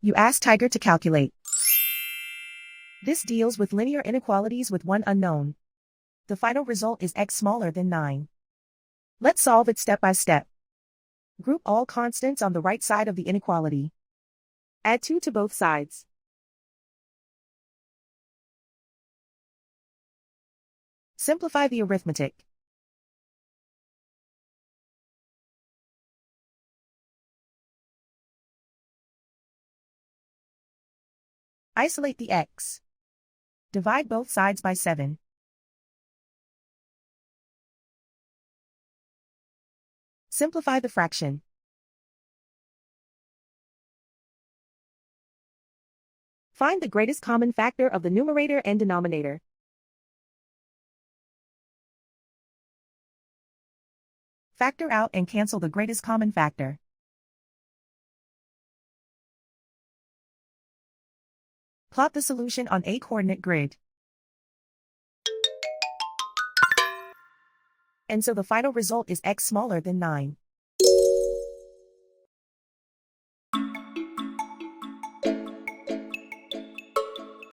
You ask Tiger to calculate. This deals with linear inequalities with one unknown. The final result is x smaller than 9. Let's solve it step by step. Group all constants on the right side of the inequality. Add 2 to both sides. Simplify the arithmetic. Isolate the x. Divide both sides by 7. Simplify the fraction. Find the greatest common factor of the numerator and denominator. Factor out and cancel the greatest common factor. Plot the solution on a coordinate grid. And so the final result is x smaller than 9.